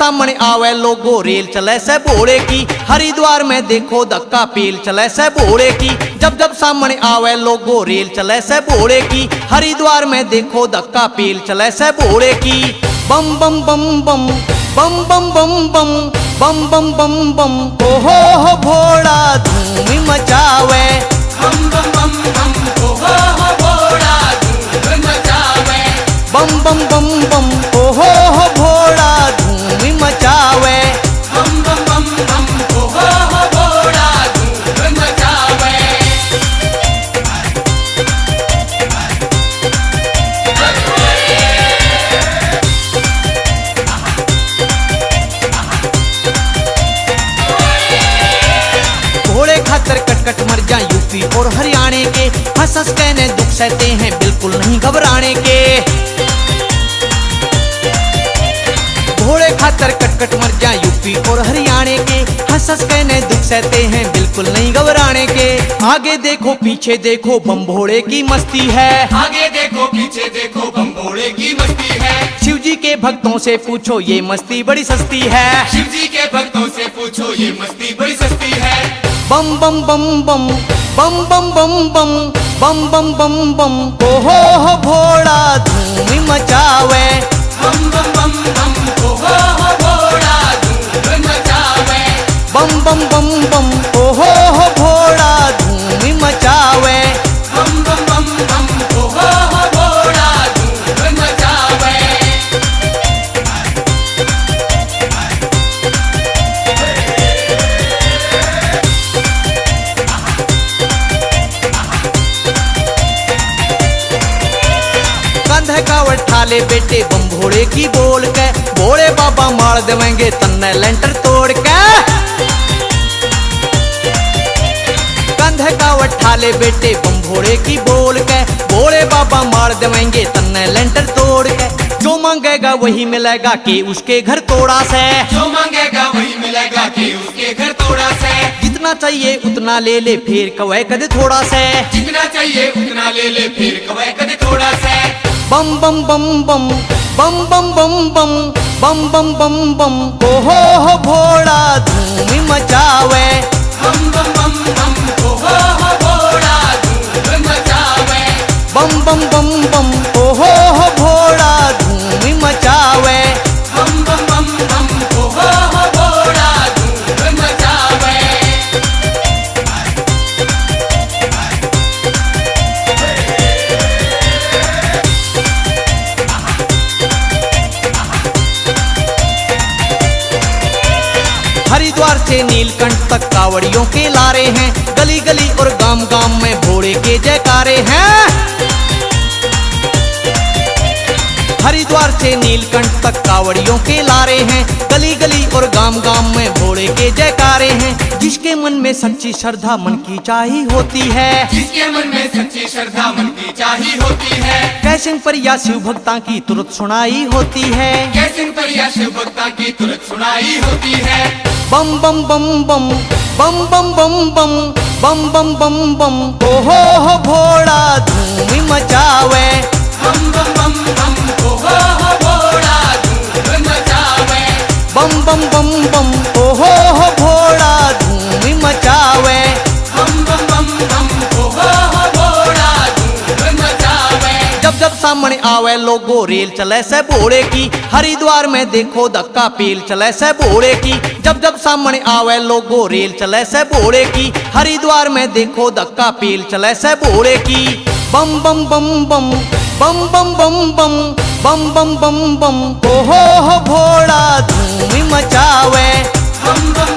सामने आवे लोगो रेल चले से भोले की। हरिद्वार में देखो धक्का पेल चले से भोले की। जब जब सामने आवे लोगो रेल चले से भोले की। हरिद्वार में देखो धक्का पेल चले से भोले की। बम बम बम बम बम बम बम बम बम बम बम बम हो भोला धूम मचावे। बम बम बम बम हो भोला धूम मचावे। बम बम बम बम हो भोला धूम मचावे। बम बम बम बम हो भोला धूम मचावे। भोले खातर कटकट मर जा यूपी और हरियाणे के। हंस हंस कहने दुख सहते हैं बिल्कुल नहीं घबराने के। भोले खातर कटकट मर जा यूपी और हरियाणे के। हंस हंस कहने दुख सहते हैं बिल्कुल नहीं घबराने के। आगे देखो पीछे देखो बम भोले की मस्ती है। आगे देखो पीछे देखो बम भोले की मस्ती है। शिव जी के भक्तों से पूछो ये मस्ती बड़ी सस्ती है। शिव जी के भक्तों से पूछो ये मस्ती बड़ी सस्ती है। बम बम बम बम बम बम बम बम बम बम बम बम हो भोला धूम मचावे। बम बम बम बम हो भोला धूम मचावे। बम बम बम बम हो भोला धूम मचावे। बम बम बम बम हो भोला धूम मचावे। कंधे कावड़ ठाले बेटे बम भोले की बोल के। भोले बाबा मार देवेंगे तन्ने लेंटर तोड़ के। कंधे कावड़ ठाले बेटे बम भोले की बोल के। भोले बाबा मार देवेंगे तन्ने लेंटर तोड़ के। जो मांगेगा वही मिलेगा कि उसके घर तोड़ा से। जो मांगेगा वही मिलेगा कि उसके घर थोड़ा से। जितना चाहिए उतना ले ले फिर कवे कदे थोड़ा से। जितना चाहिए उतना ले ले फिर कवे कदे थोड़ा से। बम बम बम बम बम बम बम बम बम बम बम बम हो भोला धूम मचावे। बम बम बम बम हो भोला धूम मचावे। बम बम बम बम हो भोला धूम मचावे। बम बम बम बम हो भोला धूम मचावे। हरिद्वार से नीलकंठ तक कावड़ियों के लारे हैं। गली गली और गांव गांव में भोले के जयकारे हैं। हरिद्वार से नीलकंठ तक कावड़ियों के लारे हैं। गली गली और गांव गांव में भोले के जयकारे हैं। जिसके मन में सच्ची श्रद्धा मन की चाही होती है। जिसके मन में सच्ची श्रद्धा मन की चाही होती है। कैसिंग पर या शिव भक्ता की तुरंत सुनाई होती है। कैसिंग पर या शिव भक्ता की तुरंत सुनाई होती है। बम बम बम बम बम बम बम बम बम बम बम बम हो भोला धूम मचावे। बम बम बम बम हो भोला धूम मचावे। बम बम बम बम हो भोला धूम मचावे। बम बम बम बम हो भोला धूम मचावे। जब जब सामने आवे लोगो रेल चले से भोले की। हरिद्वार में देखो धक्का पेल चले से भोले की। जब जब सामने आवे लोगो रेल चले से भोले की। हरिद्वार में देखो धक्का पेल चले से भोले की। बम बम बम बम बम बम बम बम बम बम बम बम हो भोला धूम मचावे। बम बम